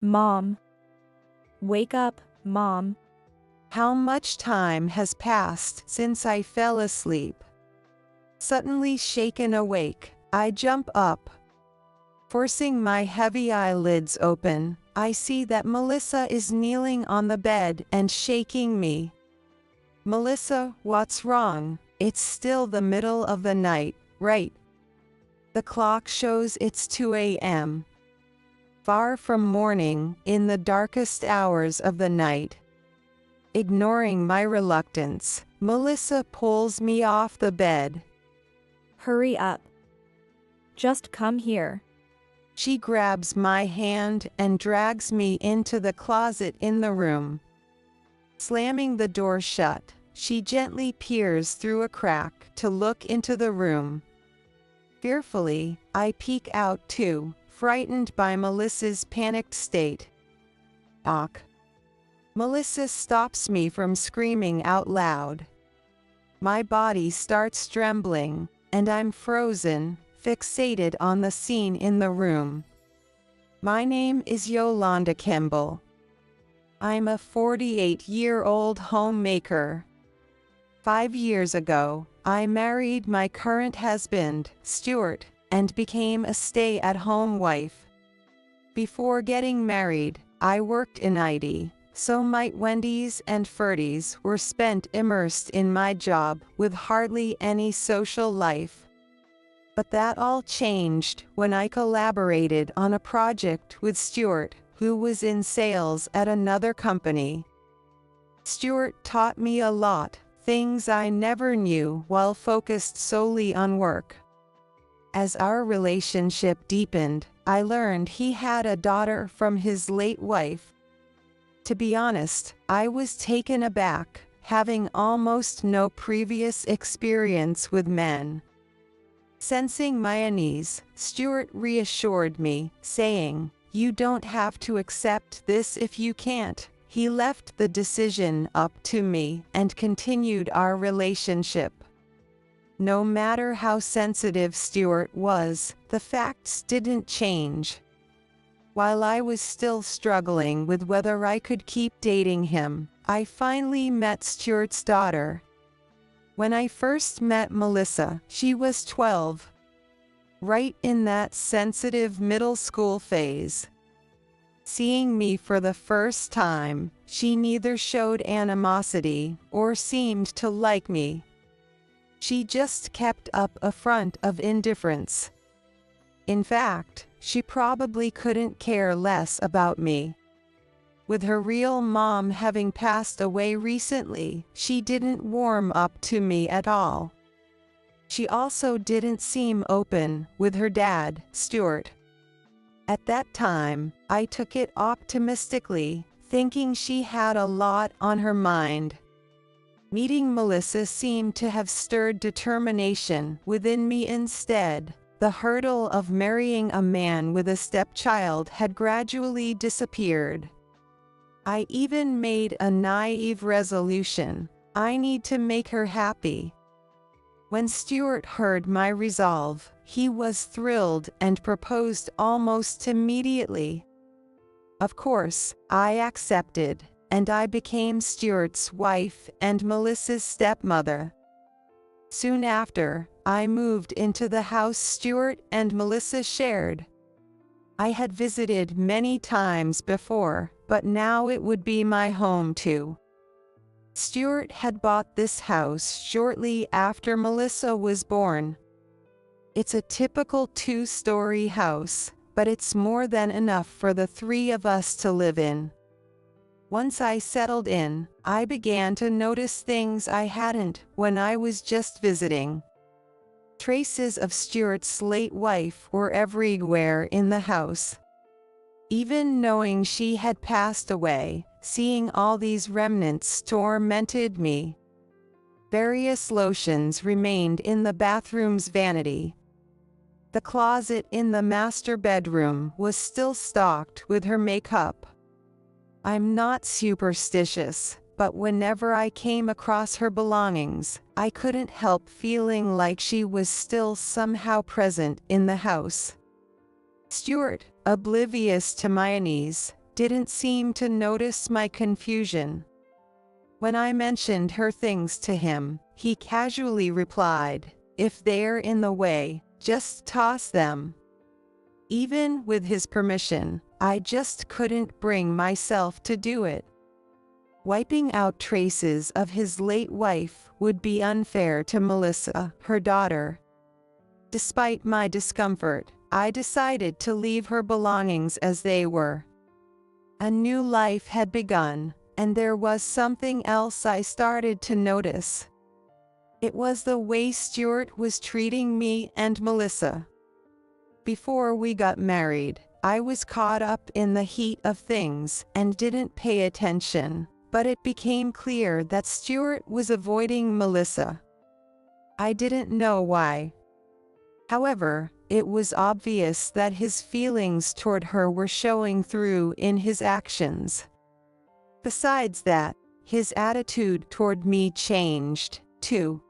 Mom. Wake up, Mom. How much time has passed since I fell asleep? Suddenly shaken awake, I jump up. Forcing my heavy eyelids open, I see that Melissa is kneeling on the bed and shaking me. Melissa, what's wrong? It's still the middle of the night, right? The clock shows it's 2 a.m. Far from morning, in the darkest hours of the night. Ignoring my reluctance, Melissa pulls me off the bed. Hurry up. Just come here. She grabs my hand and drags me into the closet in the room. Slamming the door shut, she gently peers through a crack to look into the room. Fearfully, I peek out too, frightened by Melissa's panicked state. "Doc." Melissa stops me from screaming out loud. My body starts trembling, and I'm frozen, fixated on the scene in the room. My name is Yolanda Kimball. I'm a 48-year-old homemaker. 5 years ago, I married my current husband, Stuart, and became a stay-at-home wife. Before getting married, I worked in IT, so my 20s and 30s were spent immersed in my job with hardly any social life. But that all changed when I collaborated on a project with Stuart, who was in sales at another company. Stuart taught me a lot, things I never knew while focused solely on work. As our relationship deepened, I learned he had a daughter from his late wife. To be honest, I was taken aback, having almost no previous experience with men. Sensing my unease, Stuart reassured me, saying, "You don't have to accept this if you can't." He left the decision up to me and continued our relationship. No matter how sensitive Stuart was, the facts didn't change. While I was still struggling with whether I could keep dating him, I finally met Stuart's daughter. When I first met Melissa, she was 12. Right in that sensitive middle school phase. Seeing me for the first time, she neither showed animosity or seemed to like me. She just kept up a front of indifference. In fact, she probably couldn't care less about me. With her real mom having passed away recently, she didn't warm up to me at all. She also didn't seem open with her dad, Stuart. At that time, I took it optimistically, thinking she had a lot on her mind. Meeting Melissa seemed to have stirred determination within me instead. The hurdle of marrying a man with a stepchild had gradually disappeared. I even made a naive resolution: I need to make her happy. When Stuart heard my resolve, he was thrilled and proposed almost immediately. Of course, I accepted, and I became Stuart's wife and Melissa's stepmother. Soon after, I moved into the house Stuart and Melissa shared. I had visited many times before, but now it would be my home too. Stuart had bought this house shortly after Melissa was born. It's a typical 2-story house, but it's more than enough for the 3 of us to live in. Once I settled in, I began to notice things I hadn't when I was just visiting. Traces of Stuart's late wife were everywhere in the house. Even knowing she had passed away, seeing all these remnants tormented me. Various lotions remained in the bathroom's vanity. The closet in the master bedroom was still stocked with her makeup. I'm not superstitious, but whenever I came across her belongings, I couldn't help feeling like she was still somehow present in the house. Stuart, oblivious to my unease, didn't seem to notice my confusion. When I mentioned her things to him, he casually replied, "If they're in the way, just toss them." Even with his permission, I just couldn't bring myself to do it. Wiping out traces of his late wife would be unfair to Melissa, her daughter. Despite my discomfort, I decided to leave her belongings as they were. A new life had begun, and there was something else I started to notice. It was the way Stuart was treating me and Melissa. Before we got married, I was caught up in the heat of things and didn't pay attention, but it became clear that Stuart was avoiding Melissa. I didn't know why. However, it was obvious that his feelings toward her were showing through in his actions. Besides that, his attitude toward me changed, too.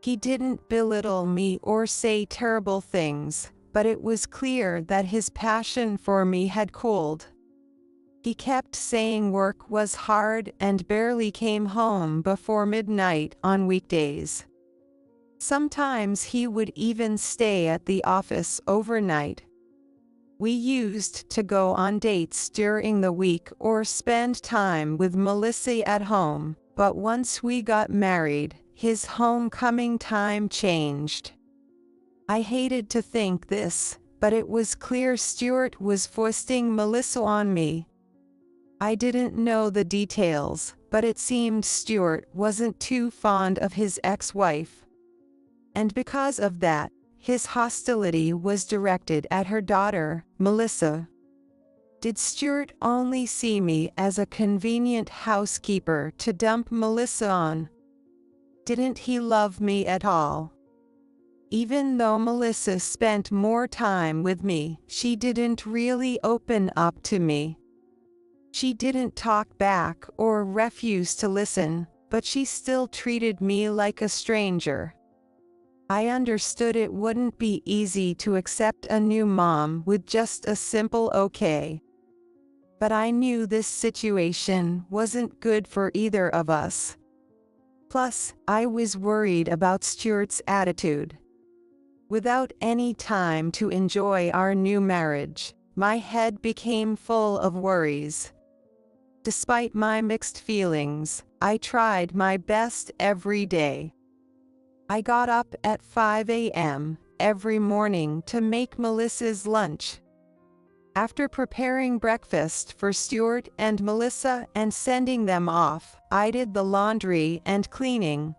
He didn't belittle me or say terrible things, but it was clear that his passion for me had cooled. He kept saying work was hard and barely came home before midnight on weekdays. Sometimes he would even stay at the office overnight. We used to go on dates during the week or spend time with Melissa at home, but once we got married, his homecoming time changed. I hated to think this, but it was clear Stuart was foisting Melissa on me. I didn't know the details, but it seemed Stuart wasn't too fond of his ex-wife. And because of that, his hostility was directed at her daughter, Melissa. Did Stuart only see me as a convenient housekeeper to dump Melissa on? Didn't he love me at all? Even though Melissa spent more time with me, she didn't really open up to me. She didn't talk back or refuse to listen, but she still treated me like a stranger. I understood it wouldn't be easy to accept a new mom with just a simple okay. But I knew this situation wasn't good for either of us. Plus, I was worried about Stuart's attitude. Without any time to enjoy our new marriage, my head became full of worries. Despite my mixed feelings, I tried my best every day. I got up at 5 a.m. every morning to make Melissa's lunch. After preparing breakfast for Stuart and Melissa and sending them off, I did the laundry and cleaning.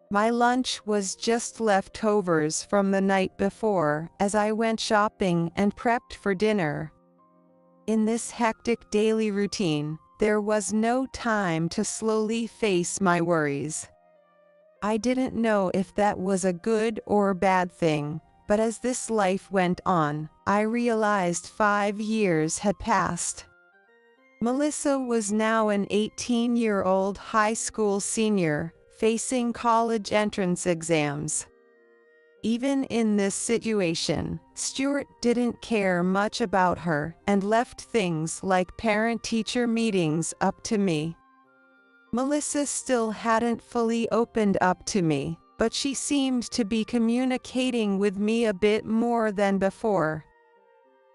My lunch was just leftovers from the night before as I went shopping and prepped for dinner. In this hectic daily routine, there was no time to slowly face my worries. I didn't know if that was a good or bad thing, but as this life went on, I realized 5 years had passed. Melissa was now an 18-year-old high school senior, facing college entrance exams. Even in this situation, Stuart didn't care much about her and left things like parent-teacher meetings up to me. Melissa still hadn't fully opened up to me, but she seemed to be communicating with me a bit more than before.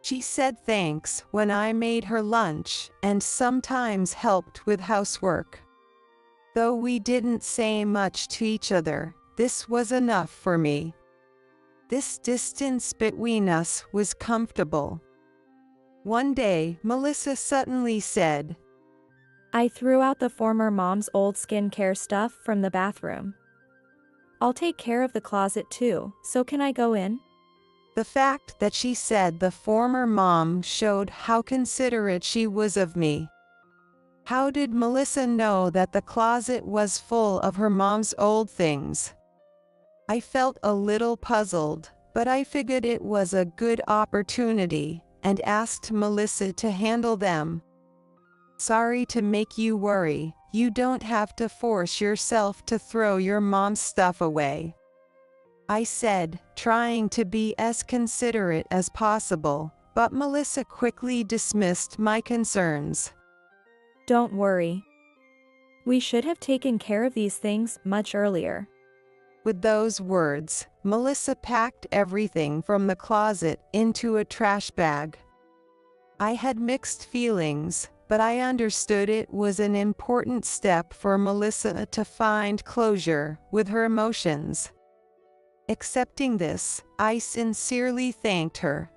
She said thanks when I made her lunch and sometimes helped with housework. Though we didn't say much to each other, this was enough for me. This distance between us was comfortable. One day, Melissa suddenly said, I threw out the former mom's old skincare stuff from the bathroom. I'll take care of the closet too, so can I go in? The fact that she said the former mom showed how considerate she was of me. How did Melissa know that the closet was full of her mom's old things? I felt a little puzzled, but I figured it was a good opportunity and asked Melissa to handle them. Sorry to make you worry, you don't have to force yourself to throw your mom's stuff away, I said, trying to be as considerate as possible, but Melissa quickly dismissed my concerns. Don't worry. We should have taken care of these things much earlier. With those words, Melissa packed everything from the closet into a trash bag. I had mixed feelings, but I understood it was an important step for Melissa to find closure with her emotions. Accepting this, I sincerely thanked her.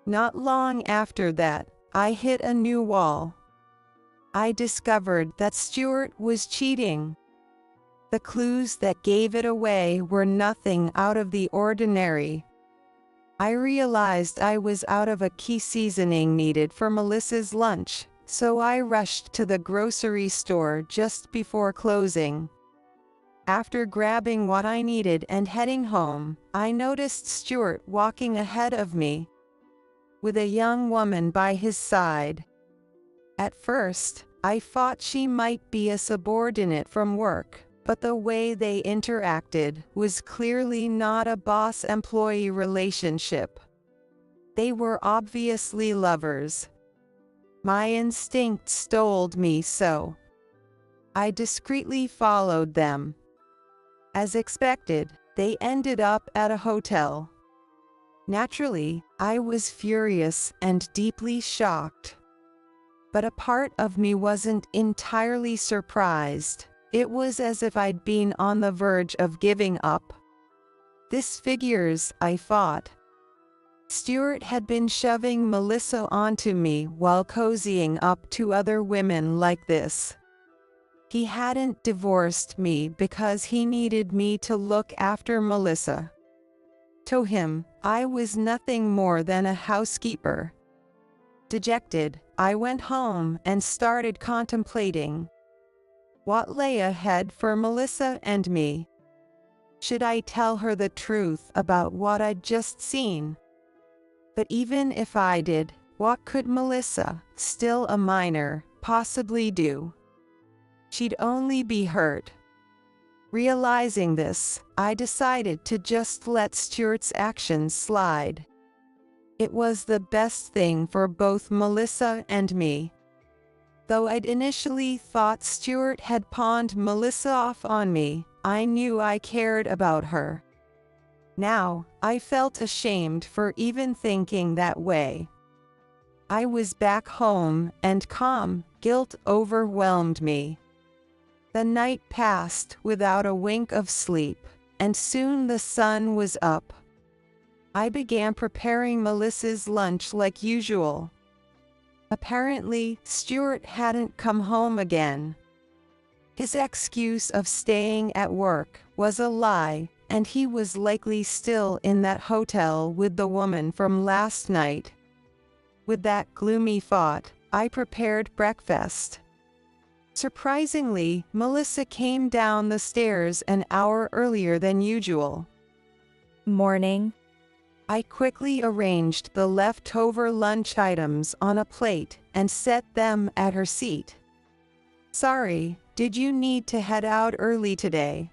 Not long after that, I hit a new wall. I discovered that Stuart was cheating. The clues that gave it away were nothing out of the ordinary. I realized I was out of a key seasoning needed for Melissa's lunch, so I rushed to the grocery store just before closing. After grabbing what I needed and heading home, I noticed Stuart walking ahead of me, with a young woman by his side. At first, I thought she might be a subordinate from work, but the way they interacted was clearly not a boss-employee relationship. They were obviously lovers. My instincts told me so. I discreetly followed them. As expected, they ended up at a hotel. Naturally, I was furious and deeply shocked. But a part of me wasn't entirely surprised. It was as if I'd been on the verge of giving up. This figures, I thought. Stuart had been shoving Melissa onto me while cozying up to other women like this. He hadn't divorced me because he needed me to look after Melissa. To him, I was nothing more than a housekeeper. Dejected, I went home and started contemplating what lay ahead for Melissa and me. Should I tell her the truth about what I'd just seen? But even if I did, what could Melissa, still a minor, possibly do? She'd only be hurt. Realizing this, I decided to just let Stuart's actions slide. It was the best thing for both Melissa and me. Though I'd initially thought Stuart had pawned Melissa off on me, I knew I cared about her. Now, I felt ashamed for even thinking that way. I was back home and calm, guilt overwhelmed me. The night passed without a wink of sleep, and soon the sun was up. I began preparing Melissa's lunch like usual. Apparently, Stuart hadn't come home again. His excuse of staying at work was a lie, and he was likely still in that hotel with the woman from last night. With that gloomy thought, I prepared breakfast. Surprisingly, Melissa came down the stairs an hour earlier than usual. Morning. I quickly arranged the leftover lunch items on a plate and set them at her seat. Sorry, did you need to head out early today?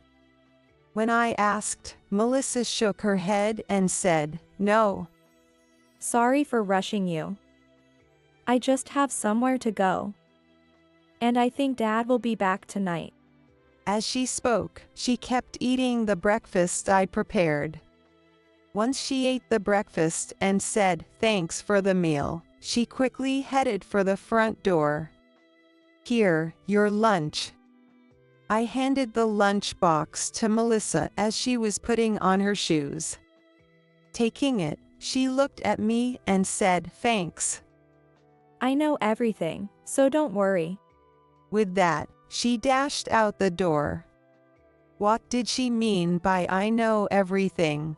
When I asked, Melissa shook her head and said, no. Sorry for rushing you. I just have somewhere to go. And I think Dad will be back tonight. As she spoke, she kept eating the breakfast I prepared. Once she ate the breakfast and said, thanks for the meal, she quickly headed for the front door. Here, your lunch. I handed the lunch box to Melissa as she was putting on her shoes. Taking it, she looked at me and said, thanks. I know everything, so don't worry. With that, she dashed out the door. What did she mean by I know everything?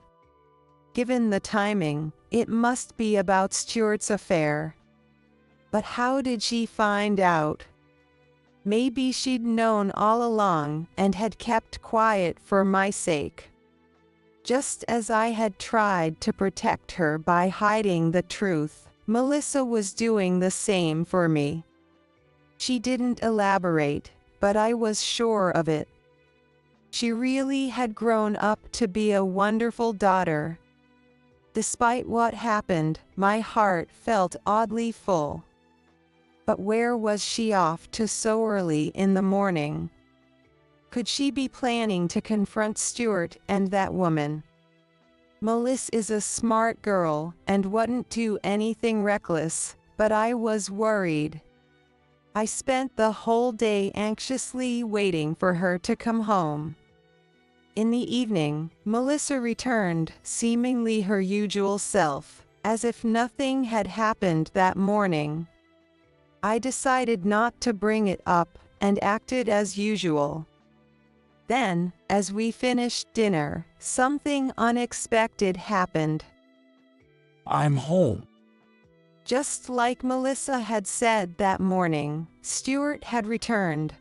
Given the timing, it must be about Stuart's affair. But how did she find out? Maybe she'd known all along and had kept quiet for my sake. Just as I had tried to protect her by hiding the truth, Melissa was doing the same for me. She didn't elaborate, but I was sure of it. She really had grown up to be a wonderful daughter. Despite what happened, my heart felt oddly full. But where was she off to so early in the morning? Could she be planning to confront Stuart and that woman? Melissa is a smart girl and wouldn't do anything reckless, but I was worried. I spent the whole day anxiously waiting for her to come home. In the evening, Melissa returned, seemingly her usual self, as if nothing had happened that morning. I decided not to bring it up and acted as usual. Then, as we finished dinner, something unexpected happened. I'm home. Just like Melissa had said that morning, Stuart had returned.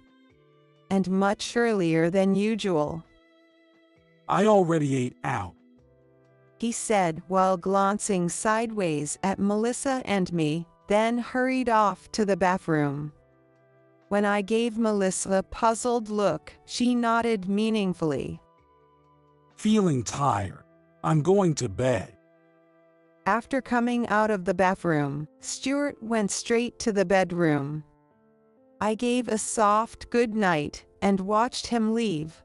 And much earlier than usual. I already ate out. He said while glancing sideways at Melissa and me, then hurried off to the bathroom. When I gave Melissa a puzzled look, she nodded meaningfully. Feeling tired. I'm going to bed. After coming out of the bathroom, Stuart went straight to the bedroom. I gave a soft good night and watched him leave.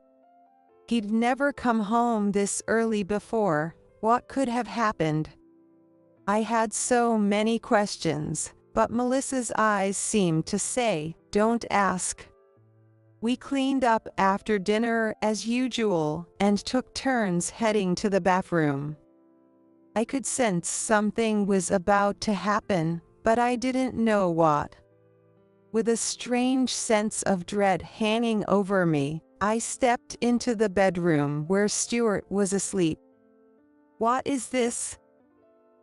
He'd never come home this early before. What could have happened? I had so many questions, but Melissa's eyes seemed to say, "Don't ask." We cleaned up after dinner as usual and took turns heading to the bathroom. I could sense something was about to happen, but I didn't know what. With a strange sense of dread hanging over me, I stepped into the bedroom where Stuart was asleep. What is this?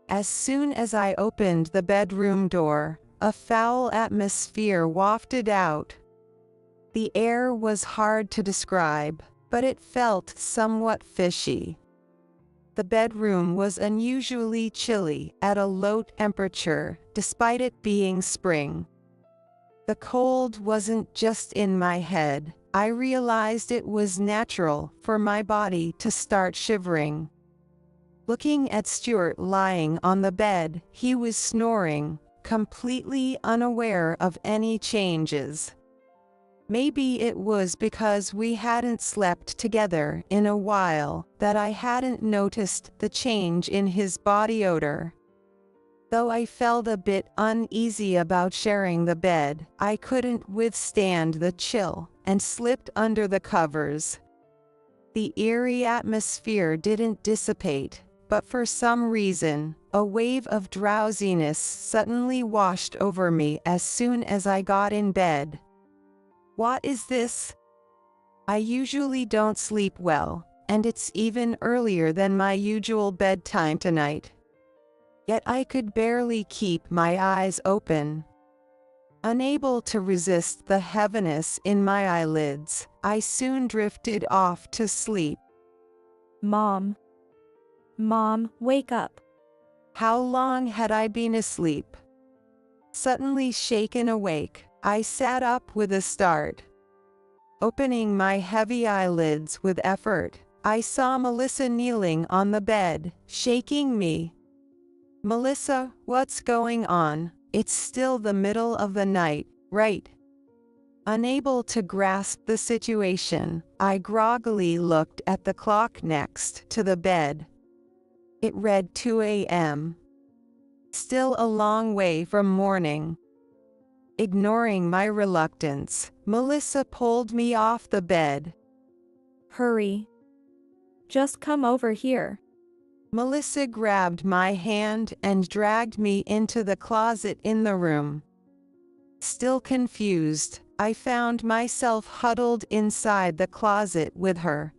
As soon as I opened the bedroom door, a foul atmosphere wafted out. The air was hard to describe, but it felt somewhat fishy. The bedroom was unusually chilly at a low temperature, despite it being spring. The cold wasn't just in my head. I realized it was natural for my body to start shivering. Looking at Stuart lying on the bed, he was snoring, completely unaware of any changes. Maybe it was because we hadn't slept together in a while that I hadn't noticed the change in his body odor. Though I felt a bit uneasy about sharing the bed, I couldn't withstand the chill and slipped under the covers. The eerie atmosphere didn't dissipate, but for some reason, a wave of drowsiness suddenly washed over me as soon as I got in bed. What is this? I usually don't sleep well, and it's even earlier than my usual bedtime tonight. Yet I could barely keep my eyes open. Unable to resist the heaviness in my eyelids, I soon drifted off to sleep. Mom, wake up. How long had I been asleep? Suddenly shaken awake, I sat up with a start. Opening my heavy eyelids with effort, I saw Melissa kneeling on the bed, shaking me. "Melissa, what's going on? It's still the middle of the night, right?" Unable to grasp the situation, I groggily looked at the clock next to the bed. It read 2 a.m. Still a long way from morning. Ignoring my reluctance, Melissa pulled me off the bed. Hurry. Just come over here. Melissa grabbed my hand and dragged me into the closet in the room. Still confused, I found myself huddled inside the closet with her.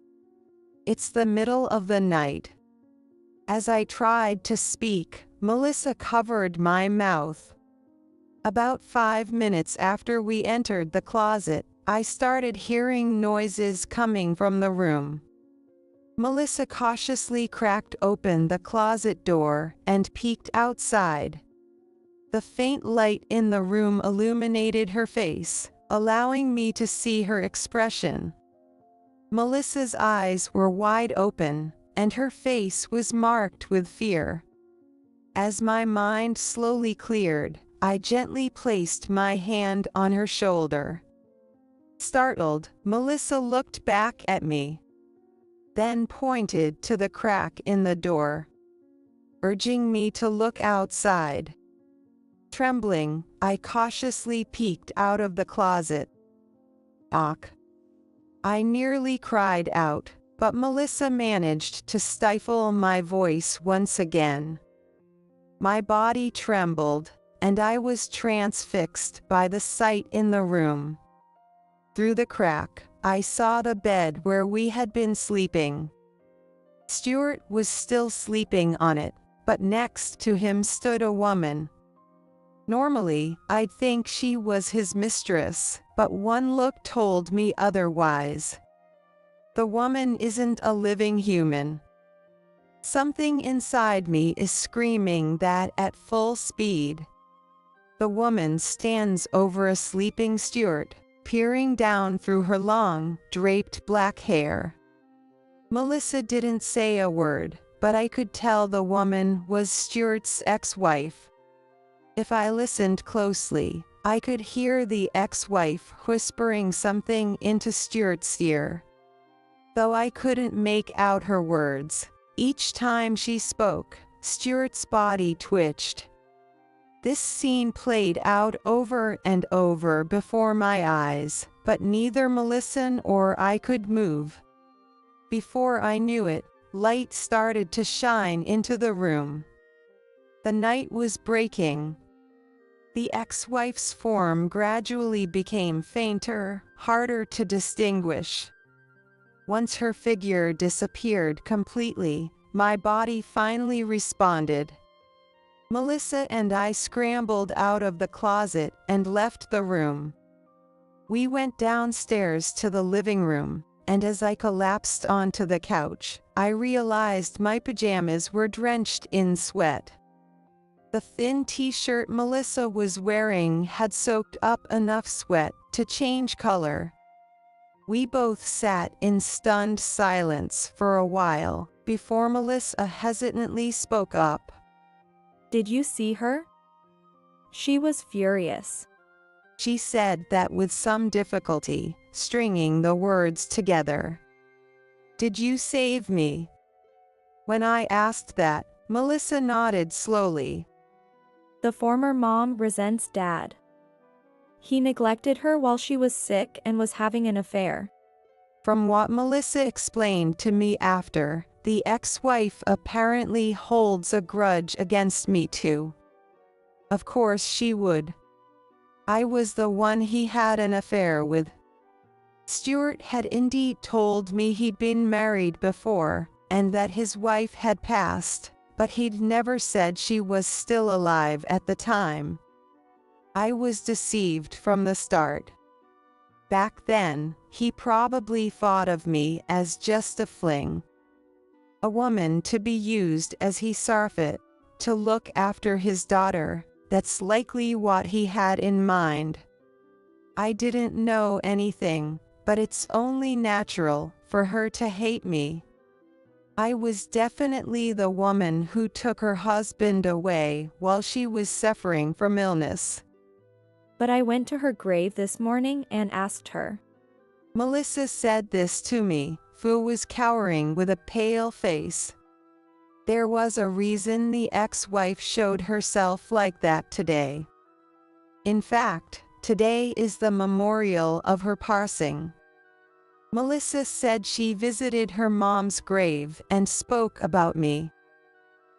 It's the middle of the night. As I tried to speak, Melissa covered my mouth. About 5 minutes after we entered the closet, I started hearing noises coming from the room. Melissa cautiously cracked open the closet door and peeked outside. The faint light in the room illuminated her face, allowing me to see her expression. Melissa's eyes were wide open, and her face was marked with fear. As my mind slowly cleared, I gently placed my hand on her shoulder. Startled, Melissa looked back at me, then pointed to the crack in the door, urging me to look outside. Trembling, I cautiously peeked out of the closet. "Ach!" I nearly cried out, but Melissa managed to stifle my voice once again. My body trembled, and I was transfixed by the sight in the room. Through the crack, I saw the bed where we had been sleeping. Stuart was still sleeping on it, but next to him stood a woman. Normally, I'd think she was his mistress, but one look told me otherwise. The woman isn't a living human. Something inside me is screaming that at full speed. The woman stands over a sleeping Stuart, peering down through her long, draped black hair. Melissa didn't say a word, but I could tell the woman was Stuart's ex-wife. If I listened closely, I could hear the ex-wife whispering something into Stuart's ear. Though I couldn't make out her words, each time she spoke, Stuart's body twitched. This scene played out over and over before my eyes, but neither Melissa nor I could move. Before I knew it, light started to shine into the room. The night was breaking. The ex-wife's form gradually became fainter, harder to distinguish. Once her figure disappeared completely, my body finally responded. Melissa and I scrambled out of the closet and left the room. We went downstairs to the living room, and as I collapsed onto the couch, I realized my pajamas were drenched in sweat. The thin t-shirt Melissa was wearing had soaked up enough sweat to change color. We both sat in stunned silence for a while before Melissa hesitantly spoke up. "Did you see her?" "She was furious." She said that with some difficulty, stringing the words together. "Did you save me?" When I asked that, Melissa nodded slowly. "The former mom resents Dad. He neglected her while she was sick and was having an affair." From what Melissa explained to me after, the ex-wife apparently holds a grudge against me too. Of course she would. I was the one he had an affair with. Stuart had indeed told me he'd been married before, and that his wife had passed, but he'd never said she was still alive at the time. I was deceived from the start. Back then, he probably thought of me as just a fling. A woman to be used as he saw fit, to look after his daughter. That's likely what he had in mind. I didn't know anything, but it's only natural for her to hate me. I was definitely the woman who took her husband away while she was suffering from illness. "But I went to her grave this morning and asked her." Melissa said this to me, who was cowering with a pale face. There was a reason the ex-wife showed herself like that today. In fact, today is the memorial of her passing. Melissa said she visited her mom's grave and spoke about me.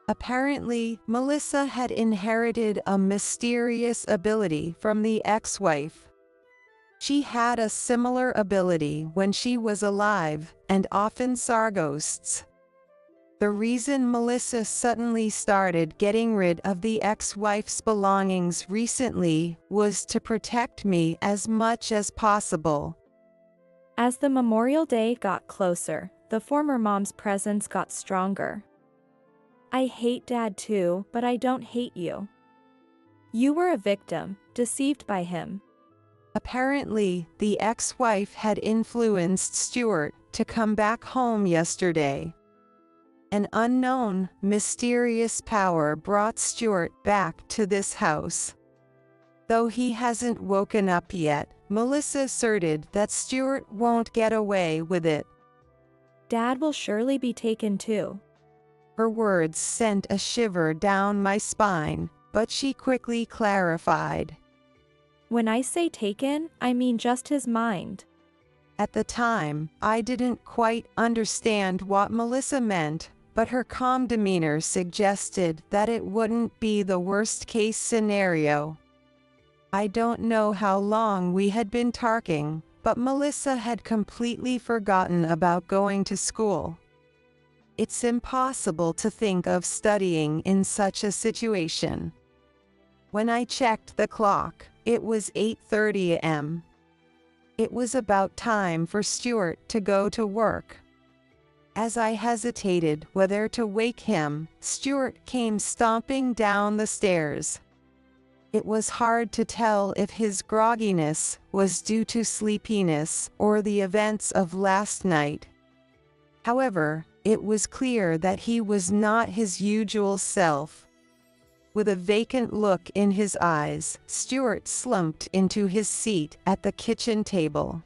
Apparently, Melissa had inherited a mysterious ability from the ex-wife. She had a similar ability when she was alive, and often saw ghosts. The reason Melissa suddenly started getting rid of the ex-wife's belongings recently was to protect me as much as possible. As the Memorial Day got closer, the former mom's presence got stronger. "I hate Dad too, but I don't hate you. You were a victim, deceived by him." Apparently, the ex-wife had influenced Stuart to come back home yesterday. An unknown, mysterious power brought Stuart back to this house. Though he hasn't woken up yet, Melissa asserted that Stuart won't get away with it. Dad will surely be taken too. Her words sent a shiver down my spine, but she quickly clarified. When I say taken, I mean just his mind. At the time, I didn't quite understand what Melissa meant, but her calm demeanor suggested that it wouldn't be the worst-case scenario. I don't know how long we had been talking, but Melissa had completely forgotten about going to school. It's impossible to think of studying in such a situation. When I checked the clock, it was 8:30 a.m. It was about time for Stuart to go to work. As I hesitated whether to wake him, Stuart came stomping down the stairs. It was hard to tell if his grogginess was due to sleepiness or the events of last night. However, it was clear that he was not his usual self. With a vacant look in his eyes, Stuart slumped into his seat at the kitchen table.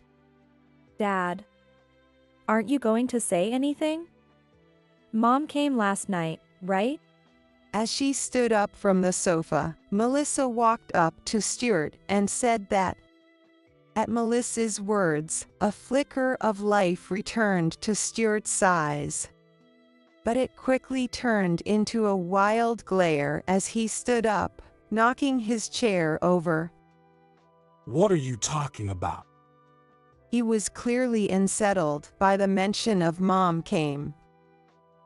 Dad, aren't you going to say anything? Mom came last night, right? As she stood up from the sofa, Melissa walked up to Stuart and said that. At Melissa's words, a flicker of life returned to Stuart's eyes. But it quickly turned into a wild glare as he stood up, knocking his chair over. What are you talking about? He was clearly unsettled by the mention of Mom came.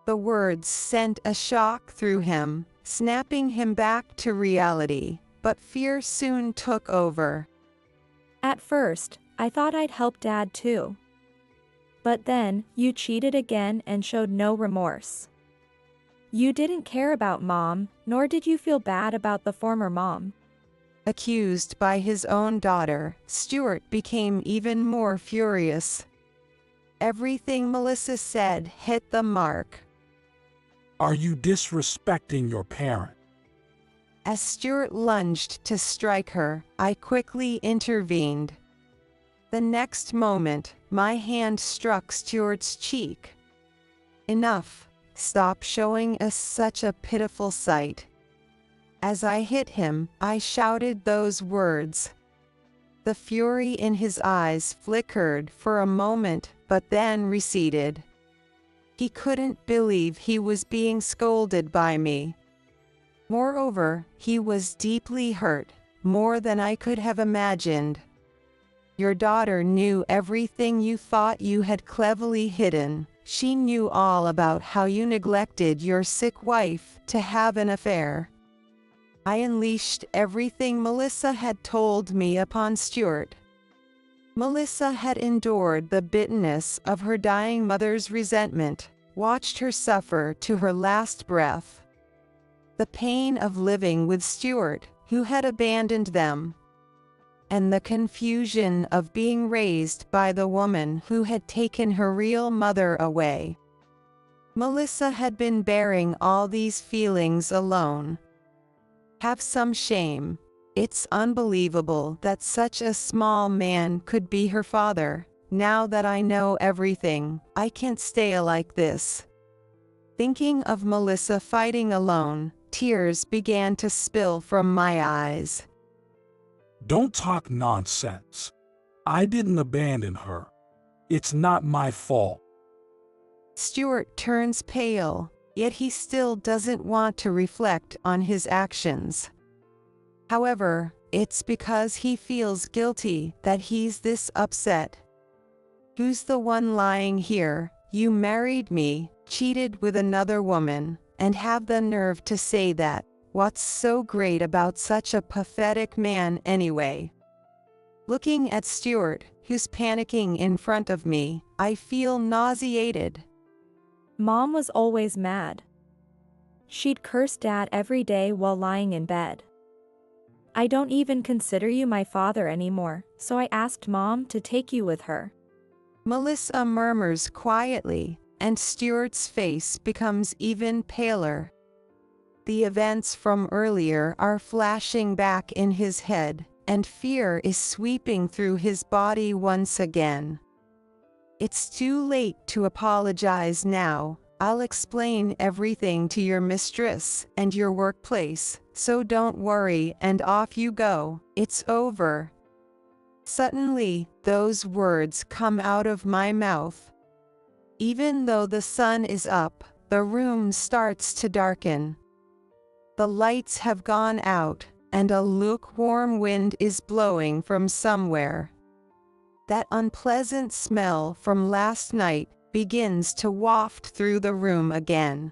The words sent a shock through him, snapping him back to reality, but fear soon took over. At first, I thought I'd help Dad too. But then, you cheated again and showed no remorse. You didn't care about Mom, nor did you feel bad about the former mom. Accused by his own daughter, Stuart became even more furious. Everything Melissa said hit the mark. Are you disrespecting your parent? As Stuart lunged to strike her, I quickly intervened. The next moment, my hand struck Stuart's cheek. Enough. Stop showing us such a pitiful sight. As I hit him, I shouted those words. The fury in his eyes flickered for a moment, but then receded. He couldn't believe he was being scolded by me. Moreover, he was deeply hurt, more than I could have imagined. Your daughter knew everything you thought you had cleverly hidden. She knew all about how you neglected your sick wife to have an affair. I unleashed everything Melissa had told me upon Stuart. Melissa had endured the bitterness of her dying mother's resentment, watched her suffer to her last breath. The pain of living with Stuart, who had abandoned them, and the confusion of being raised by the woman who had taken her real mother away. Melissa had been bearing all these feelings alone. Have some shame. It's unbelievable that such a small man could be her father. Now that I know everything, I can't stay like this. Thinking of Melissa fighting alone, tears began to spill from my eyes. Don't talk nonsense. I didn't abandon her. It's not my fault. Stuart turns pale, yet he still doesn't want to reflect on his actions. However, it's because he feels guilty that he's this upset. Who's the one lying here? You married me, cheated with another woman, and have the nerve to say that. What's so great about such a pathetic man anyway? Looking at Stuart, who's panicking in front of me, I feel nauseated. Mom was always mad. She'd curse Dad every day while lying in bed. I don't even consider you my father anymore, so I asked Mom to take you with her. Melissa murmurs quietly, and Stuart's face becomes even paler. The events from earlier are flashing back in his head, and fear is sweeping through his body once again. It's too late to apologize now. I'll explain everything to your mistress and your workplace, so don't worry, and off you go. It's over. Suddenly, those words come out of my mouth. Even though the sun is up, the room starts to darken. The lights have gone out, and a lukewarm wind is blowing from somewhere. That unpleasant smell from last night begins to waft through the room again.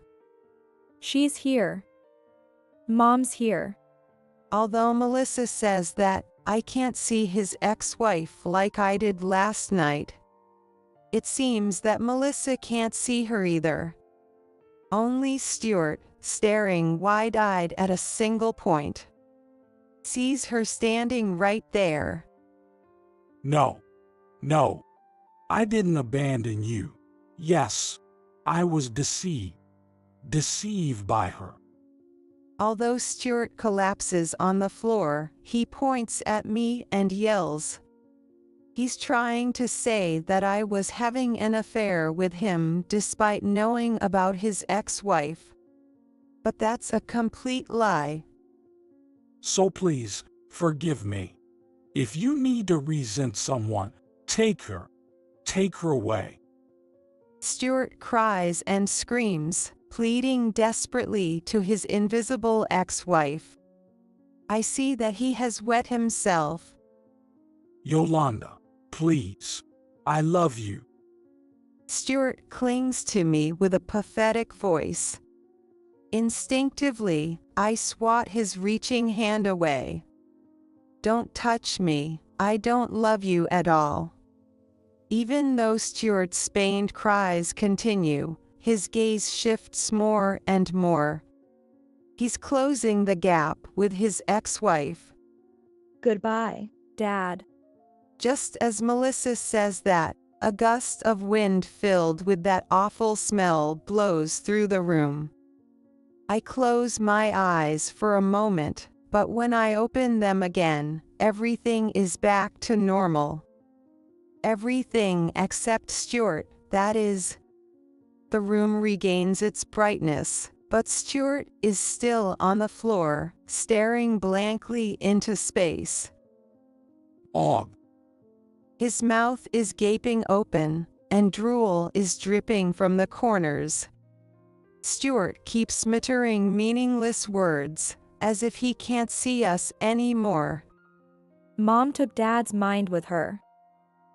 She's here. Mom's here. Although Melissa says that, I can't see his ex-wife like I did last night. It seems that Melissa can't see her either. Only Stuart, staring wide-eyed at a single point, sees her standing right there. No, I didn't abandon you. Yes, I was deceived by her. Although Stuart collapses on the floor, he points at me and yells. He's trying to say that I was having an affair with him despite knowing about his ex-wife. But that's a complete lie. So please, forgive me. If you need to resent someone, take her away. Stuart cries and screams, pleading desperately to his invisible ex-wife. I see that he has wet himself. Yolanda, please. I love you. Stuart clings to me with a pathetic voice. Instinctively, I swat his reaching hand away. Don't touch me, I don't love you at all. Even though Stuart's spained cries continue, his gaze shifts more and more. He's closing the gap with his ex-wife. Goodbye, Dad. Just as Melissa says that, a gust of wind filled with that awful smell blows through the room. I close my eyes for a moment, but when I open them again, everything is back to normal. Everything except Stuart, that is. The room regains its brightness, but Stuart is still on the floor, staring blankly into space. Og. His mouth is gaping open, and drool is dripping from the corners. Stuart keeps muttering meaningless words, as if he can't see us anymore. Mom took Dad's mind with her.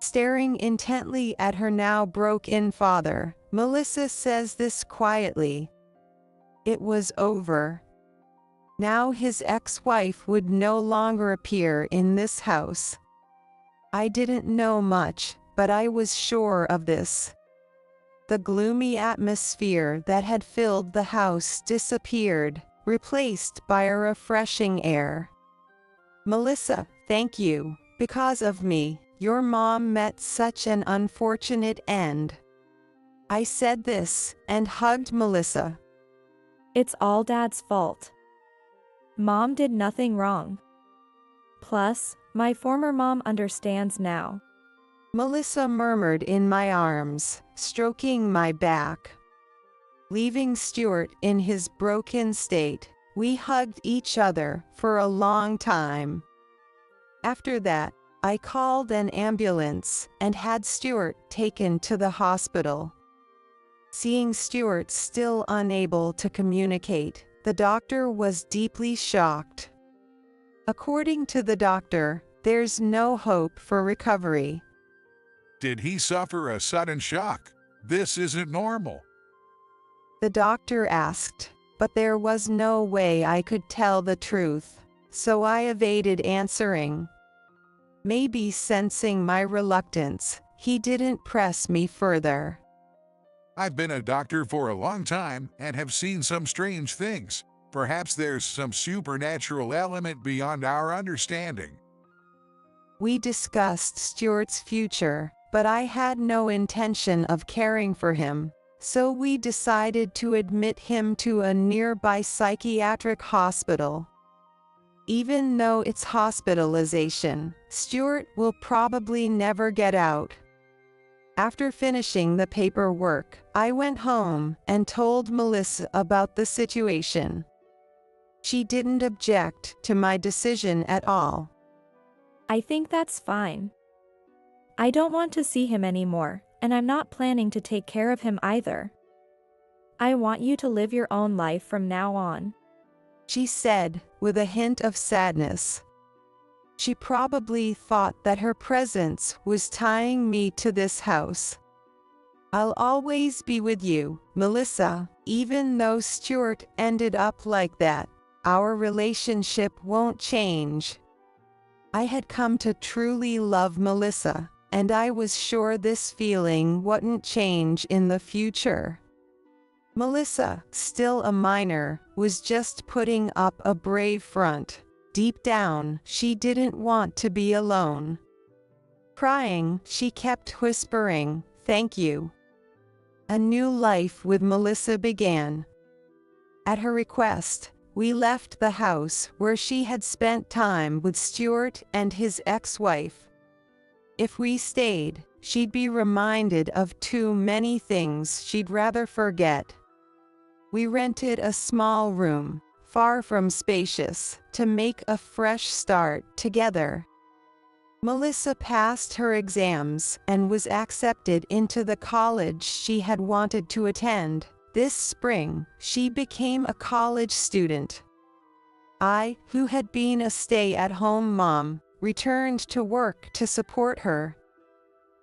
Staring intently at her now broken father, Melissa says this quietly. It was over. Now his ex-wife would no longer appear in this house. I didn't know much, but I was sure of this. The gloomy atmosphere that had filled the house disappeared, replaced by a refreshing air. Melissa, thank you. Because of me, your mom met such an unfortunate end. I said this and hugged Melissa. It's all Dad's fault. Mom did nothing wrong. Plus, my former mom understands now. Melissa murmured in my arms, stroking my back. Leaving Stuart in his broken state, we hugged each other for a long time. After that, I called an ambulance and had Stuart taken to the hospital. Seeing Stuart still unable to communicate, the doctor was deeply shocked. According to the doctor, there's no hope for recovery. Did he suffer a sudden shock? This isn't normal. The doctor asked, but there was no way I could tell the truth, so I evaded answering. Maybe sensing my reluctance, he didn't press me further. I've been a doctor for a long time and have seen some strange things. Perhaps there's some supernatural element beyond our understanding. We discussed Stuart's future, but I had no intention of caring for him, so we decided to admit him to a nearby psychiatric hospital. Even though it's hospitalization, Stuart will probably never get out. After finishing the paperwork, I went home and told Melissa about the situation. She didn't object to my decision at all. I think that's fine. I don't want to see him anymore, and I'm not planning to take care of him either. I want you to live your own life from now on, she said, with a hint of sadness. She probably thought that her presence was tying me to this house. I'll always be with you, Melissa, even though Stuart ended up like that. Our relationship won't change. I had come to truly love Melissa, and I was sure this feeling wouldn't change in the future. Melissa, still a minor, was just putting up a brave front. Deep down, she didn't want to be alone. Crying, she kept whispering, "Thank you." A new life with Melissa began. At her request, we left the house where she had spent time with Stuart and his ex-wife. If we stayed, she'd be reminded of too many things she'd rather forget. We rented a small room, far from spacious, to make a fresh start together. Melissa passed her exams and was accepted into the college she had wanted to attend. This spring, she became a college student. I, who had been a stay-at-home mom, returned to work to support her.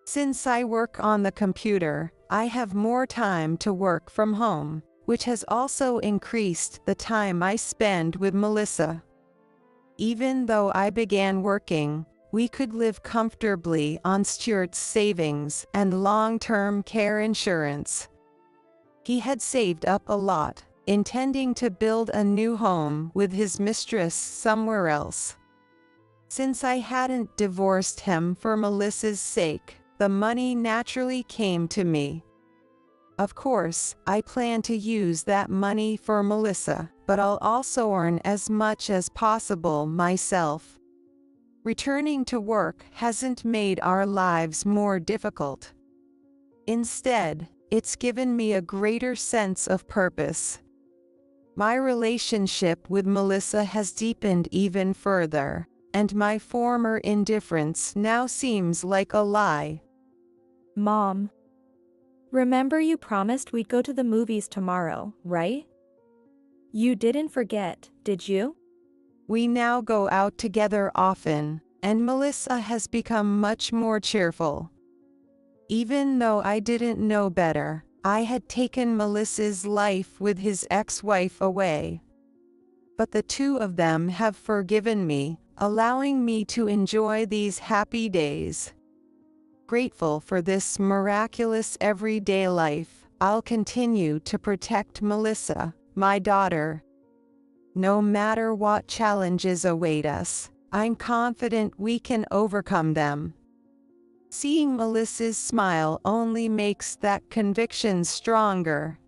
Since I work on the computer, I have more time to work from home, which has also increased the time I spend with Melissa. Even though I began working, we could live comfortably on Stuart's savings and long-term care insurance. He had saved up a lot, intending to build a new home with his mistress somewhere else. Since I hadn't divorced him for Melissa's sake, the money naturally came to me. Of course, I plan to use that money for Melissa, but I'll also earn as much as possible myself. Returning to work hasn't made our lives more difficult. Instead, it's given me a greater sense of purpose. My relationship with Melissa has deepened even further, and my former indifference now seems like a lie. Mom. Remember you promised we'd go to the movies tomorrow, right? You didn't forget, did you? We now go out together often, and Melissa has become much more cheerful. Even though I didn't know better, I had taken Melissa's life with his ex-wife away. But the two of them have forgiven me, allowing me to enjoy these happy days. Grateful for this miraculous everyday life, I'll continue to protect Melissa, my daughter. No matter what challenges await us, I'm confident we can overcome them. Seeing Melissa's smile only makes that conviction stronger.